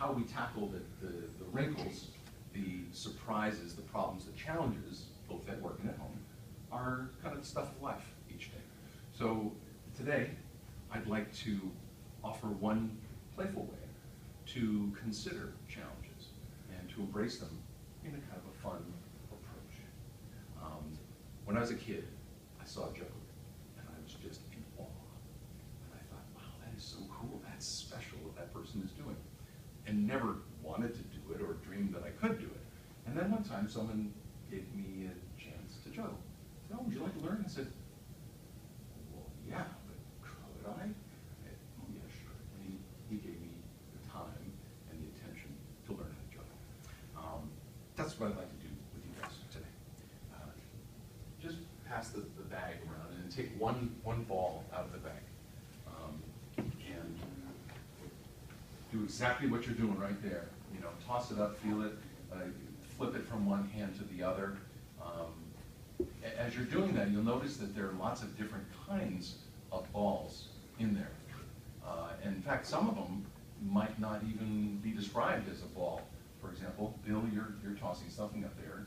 how we tackle the wrinkles, the surprises, the problems, the challenges, both at work and at home, are kind of the stuff of life each day. So today, I'd like to offer one playful way to consider challenges and to embrace them in a kind of a fun approach. When I was a kid, I saw Juggling, and I was just in awe. And I thought, wow, that is so cool. That's special what that person is doing. And never wanted to do it or dreamed that I could do it. And then one time, someone gave me a chance to juggle. They said, oh, would you like to learn? I said, well, yeah, but could I? Oh, yeah, sure. And he gave me the time and the attention to learn how to juggle. That's what I'd like to do with you guys today. Just pass the bag around and take one ball out of the bag. And do exactly what you're doing right there. You know, toss it up, feel it, flip it from one hand to the other. As you're doing that, you'll notice that there are lots of different kinds of balls in there. And in fact, some of them might not even be described as a ball. For example, Bill, you're tossing something up there.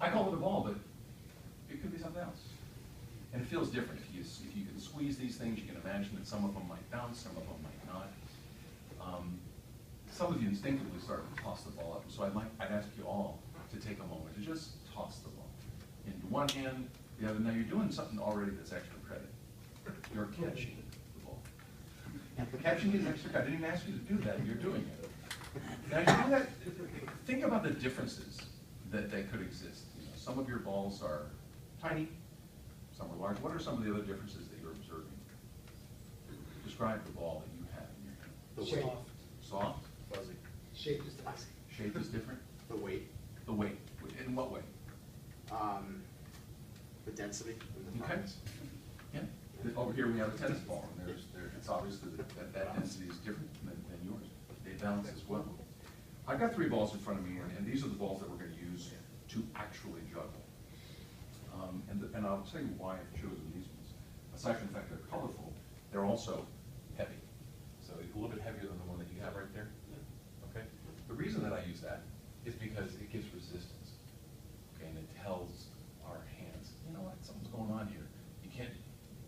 I call it a ball, but it could be something else. And it feels different. If you can squeeze these things, you can imagine that some of them might bounce, some of them might not. Some of you instinctively start to toss the ball up, so I'd ask you all to take a moment to just toss the ball into one hand, the other. Now you're doing something already that's extra credit. You're catching the ball. Catching is extra credit. I didn't even ask you to do that. You're doing it. Now you do that. Think about the differences that could exist. You know, some of your balls are tiny, some are large. What are some of the other differences that you're observing? Describe the ball that you have in your hand. The weight. Soft. Fuzzy. Shape is different. Shape is different. The weight. The weight. In what way? The density and the Okay. fineness. Yeah. Over here we have a tennis ball, and it's obvious that density is different than yours. They bounce as well. I've got 3 balls in front of me, and these are the balls that we're going to use to actually juggle. And I'll tell you why I've chosen these ones. Aside from the fact they're colorful, they're also heavy. So a little bit heavier than the one that you have right there. Okay. The reason that I use that is because it gives resistance. Okay, and it tells our hands, you know what, something's going on here. You can't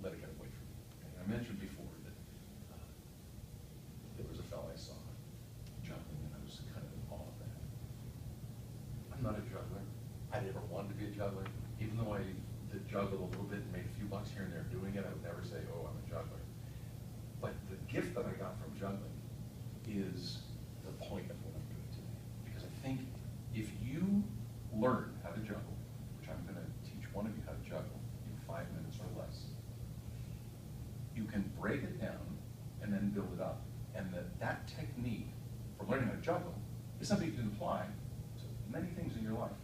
let it get away from you. Okay? I mentioned before that there was a fellow I saw juggling, and I was kind of in awe of that. I'm not a juggler. I never wanted to be a juggler. Even though I did juggle a little bit and made a few bucks here and there doing it, I would never say, oh, I'm a juggler. But the gift that I got from juggling is the point of what I'm doing today. Because I think if you learn how to juggle, which I'm going to teach one of you how to juggle in 5 minutes or less, you can break it down and then build it up. And that technique for learning how to juggle is something you can apply to many things in your life.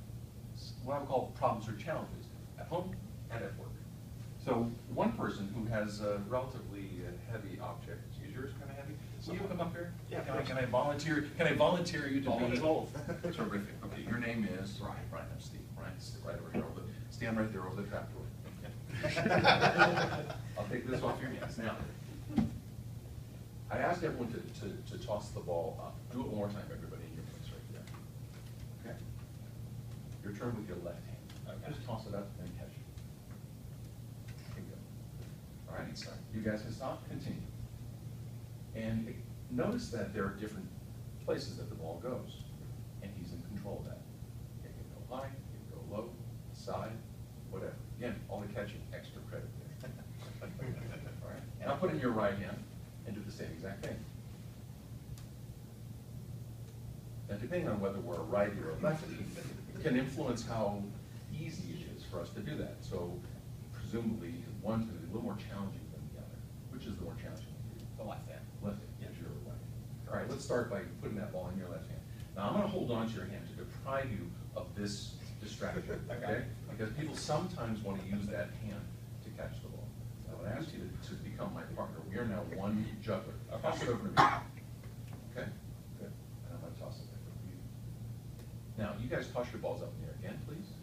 It's what I would call problems or challenges at home and at work. So one person who has a relatively heavy object, is yours kind of heavy? Will you come up here? Yeah. Can I volunteer? Can I volunteer you to be both? terrific? Okay, your name is Ryan. Ryan, I'm Steve. Ryan, sit right over here. Stand right there over the trapdoor. I'll take this off your hands now. I asked everyone to toss the ball up. Do it one more time, everybody, in your place right there. Okay. Your turn with your left hand. Just toss it up and catch it. Here you go. All right, sorry. You guys can stop. Continue. And notice that there are different places that the ball goes, and he's in control of that. It can go high, it can go low, side, whatever. Again, all the catching, extra credit there. All right. And I'll put it in your right hand and do the same exact thing. Now, depending on whether we're a righty or a lefty, can influence how easy it is for us to do that. So, presumably, one's going to be a little more challenging than the other. Which is the more challenging one for you? The left hand. Left hand, yes, your left hand. All right, let's start by putting that ball in your left hand. Now, I'm going to hold on to your hand to deprive you of this distraction, okay? Because people sometimes want to use that hand to catch the ball. I would ask you to become my partner. We are now one juggler. Toss it over to me. Okay? Good. And I'm going to toss it back over to you. Now, you guys toss your balls up in the air again, please.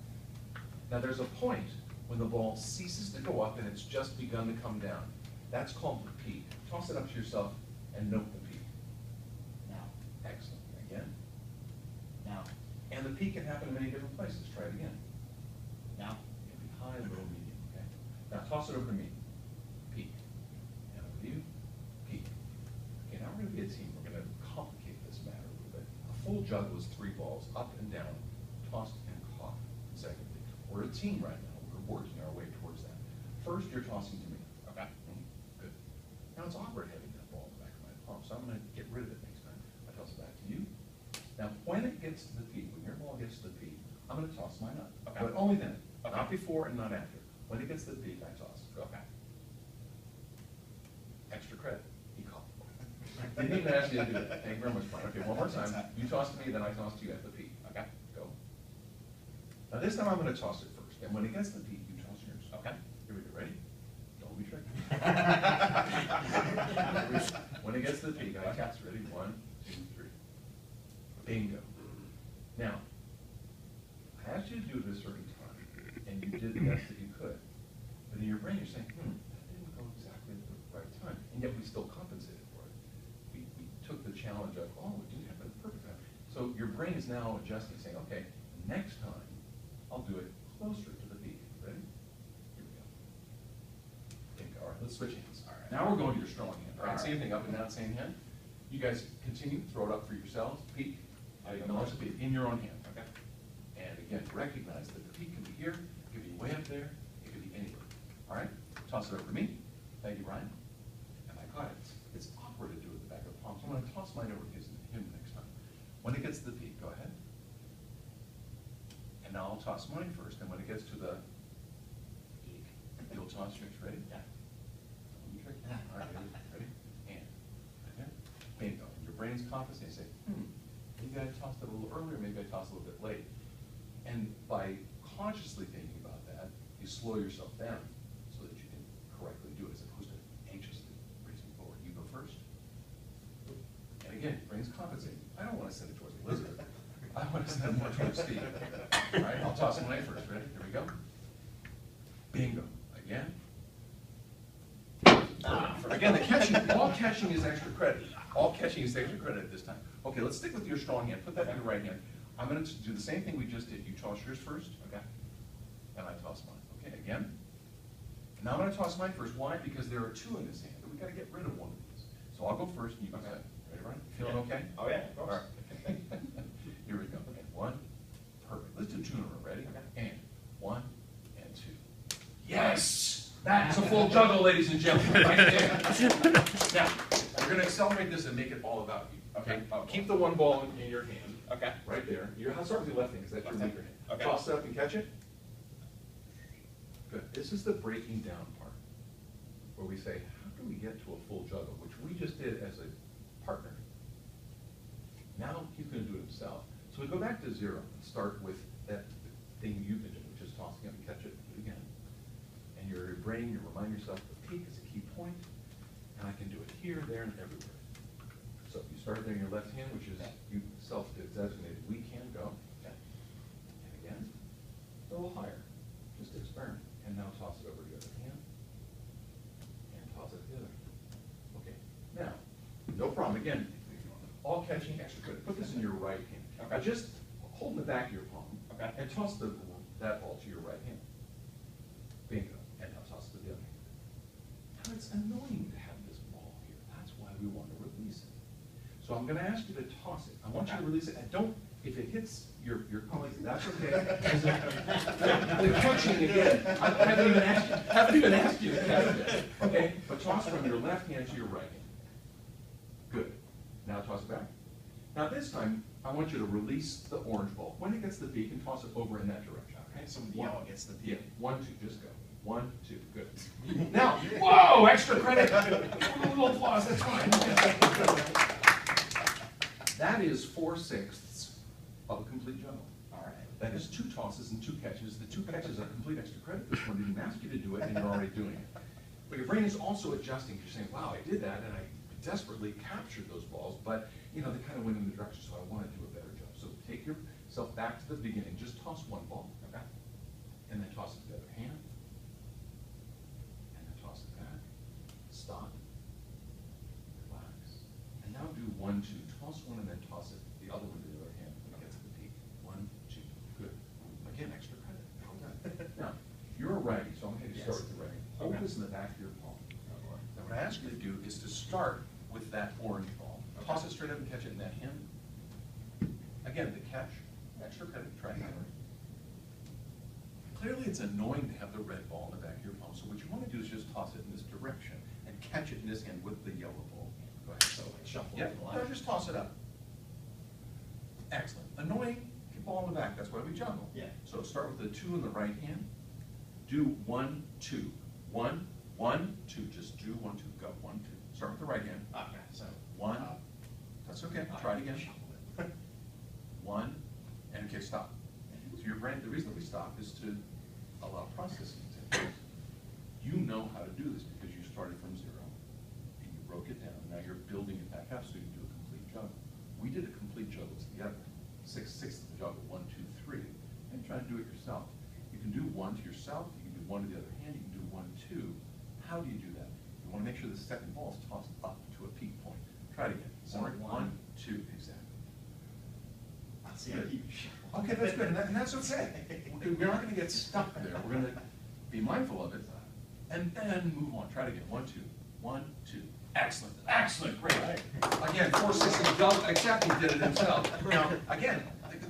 Now, there's a point when the ball ceases to go up and it's just begun to come down. That's called the peak. Toss it up to yourself and note the peak. Now. Excellent. Now. And the peak can happen in many different places. Try it again. Now. It can be high, low, medium, okay? Now toss it over to me. Peak. And over to you. Peak. Okay, now we're gonna be a team. We're gonna complicate this matter a little bit. A full juggle is 3 balls, up and down, tossed and caught consecutively. We're a team right now. We're working our way towards that. First, you're tossing to me. Okay? Good. Now it's awkward having that ball in the back of my palm, so I'm gonna get rid of it next time. I toss it back to you. Now, when it gets to the peak, when your ball gets to the peak, I'm gonna toss mine up. Okay. But only then, Okay. not before and not after. When it gets to the peak, I toss. Go. Okay. Extra credit. He caught. Didn't even ask you to do that. Thank you very much, Brian. Okay, one more time. You toss to me, then I toss to you at the peak. Okay. Go. Now this time I'm gonna toss it first, and when it gets to the peak, you toss yours. Okay. Here we go. Ready? Don't be tricky. When it gets to the peak, I toss. Ready? 1, 2, 3. Bingo. Now, I asked you to do it at a certain time, and you did the best that you could. But in your brain, you're saying, that didn't go exactly at the right time. And yet we still compensated for it. We took the challenge of, oh, it didn't happen at the perfect time. So your brain is now adjusting, saying, okay, next time, I'll do it closer to the peak. Ready? Here we go. Bingo. All right, let's switch hands. All right. Now we're going to your strong hand. All right, All right. same thing, up and down, same hand. You guys continue, throw it up for yourselves, peak. I acknowledge the peak in your own hand. Okay. And again, recognize that the peak can be here, it could be way up there, it could be anywhere. All right, toss it over to me. Thank you, Brian. And I got it. It's awkward to do it with the back of the palm, so I'm gonna toss mine over to him next time. When it gets to the peak, go ahead. And now I'll toss mine first, and when it gets to the peak, you'll toss yours. Ready? Yeah. Don't be tricky. All right, ready? And, okay, bingo. And your brain's compensating, you say, maybe I tossed it a little earlier, maybe I tossed a little bit late. And by consciously thinking about that, you slow yourself down so that you can correctly do it as opposed to anxiously racing forward. You go first. And again, brain's compensating. I don't want to send it towards Elizabeth. I want to send it more towards Steve. All right, I'll toss mine first. Ready? Here we go. Bingo. Again. Again, the catching, all catching is extra credit. All catching is extra credit at this time. Okay, let's stick with your strong hand. Put that in your right hand. I'm going to do the same thing we just did. You toss yours first, okay? And I toss mine. Okay, again. And now I'm going to toss mine first. Why? Because there are 2 in this hand, and we've got to get rid of one of these. So I'll go first, and you go second. Ready, Ryan? Feeling okay? Oh, yeah, of course. All right. Here we go. Okay, 1. Perfect. Let's do 2 in a row. Ready? Okay. And 1 and 2. Yes! That's a full juggle, ladies and gentlemen, right there. Now, we're going to accelerate this and make it all about you. Okay? Keep the one ball in your hand. Okay. Right there. I'll start with your left hand, because that's your Left weaker hand. hand. Okay. Toss it up and catch it. Good. This is the breaking down part, where we say, how do we get to a full juggle, which we just did as a partner. Now he's going to do it himself. So we go back to 0 and start with that thing you've been doing, which is tossing up and catch it. Do it again. And your brain, you remind yourself the peak is a key point, and I can do it here, there, and everywhere. So if you start there in your left hand, which is you self-designated weak hand, go. Okay. And again, a little higher, just experiment. And now toss it over to the other hand, and toss it to the other hand. Okay, now, no problem, again, all catching extra credit. Put this in your right hand. Okay. Just hold in the back of your palm, Okay. and toss that ball to your right hand. Bingo, and now toss it to the other hand. Now, it's annoying to have this ball here. That's why we want to release it. So I'm going to ask you to toss it. I want you to release it, and don't, if it hits your colleagues, that's okay. The catching again, I haven't even asked you to catch it. Okay, but toss from your left hand to your right hand. Good. Now toss it back. Now this time, I want you to release the orange ball. When it gets the peak, and toss it over in that direction. Okay, so the yellow gets the Yeah, peak. 1, 2, just go. 1, 2, good. Now, whoa, extra credit. A little applause, that's fine. That is 4/6 of a complete juggle. All right. That is 2 tosses and 2 catches. The 2 catches are complete extra credit. This one didn't ask you to do it, and you're already doing it. But your brain is also adjusting. You're saying, wow, I did that, and I desperately captured those balls, but they kind of went in the direction, so I want to do a better job. So take yourself back to the beginning. Just toss one ball, okay? And then toss it to the other hand. And then toss it back. Stop. Relax. And now do 1, 2. Toss one and then toss it the other one to the other hand when it gets to the peak. in the back of your palm. Now what I ask you to do is to start with that orange ball. Toss it straight up and catch it in that hand. Again, the catch, extra credit, try hammer. Clearly it's annoying to have the red ball in the back of your palm, so what you want to do is just toss it in this direction and catch it in this hand with the yellow ball. Go ahead. So like shuffle Yeah, to the no, left. just toss it up. Excellent. Annoying, keep ball in the back, that's why we juggle. Yeah. So start with the 2 in the right hand. Do 1, 2. 1, 1, 2. Just do 1, 2. Go. 1, 2. Start with the right hand. Okay, so. 1. That's okay. Try it again. Shuffle it. 1, and okay, stop. So your brain, the reason that we stop is to allow processing to take place. You know how to do this because you started from 0 and you broke it down. Now you're building it back up so you can do a complete juggle. We did a complete juggle together. 6/6 of the juggle, 1, 2, 3. And try to do it yourself. You can do 1 to yourself, you can do 1 to the other hand, you can do 1, 2. How do you do that? You want to make sure the second ball is tossed up to a peak point. Try it again. So 1, 2, exactly. See, I keep shuffling. Okay, that's good, and that's okay. We're not gonna get stuck there, we're gonna be mindful of it, and then move on. Try it again, 1, 2, 1, 2. Excellent, excellent, great. Again, 4/6 of the double, exactly, did it himself. Now, again,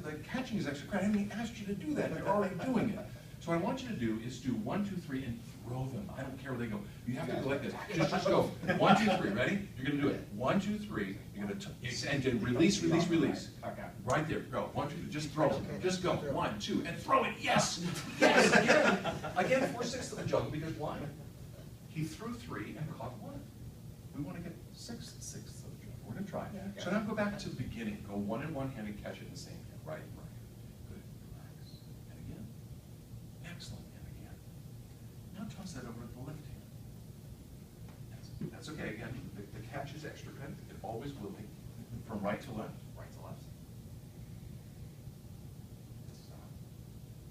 the catching is extra credit. I haven't even asked you to do that, you're already doing it. So what I want you to do is do 1, 2, 3, and throw them. I don't care where they go. You have to go like this. Just go. 1, 2, 3. Ready? You're gonna do it. 1, 2, 3. You're gonna and then release, release, release. Okay. Right there. Go. 1, 2, 3. Just throw it. Just go. 1, 2, and throw it. Yes. Yes. Again, 4/6 of the juggle because why? He threw 3 and caught 1. We want to get 6/6 of the juggle. We're gonna try. So now go back to the beginning. Go 1 in one hand and catch it in the same hand. Right. Right. Good. Relax. And again. Excellent. And again. Now toss that over to the left hand. That's okay. Again, the catch is extra credit. It always will be. From right to left. Right to left. Stop.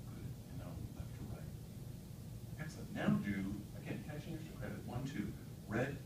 Good. And now left to right. Excellent. Now do, again, catching extra credit. 1, 2. Red,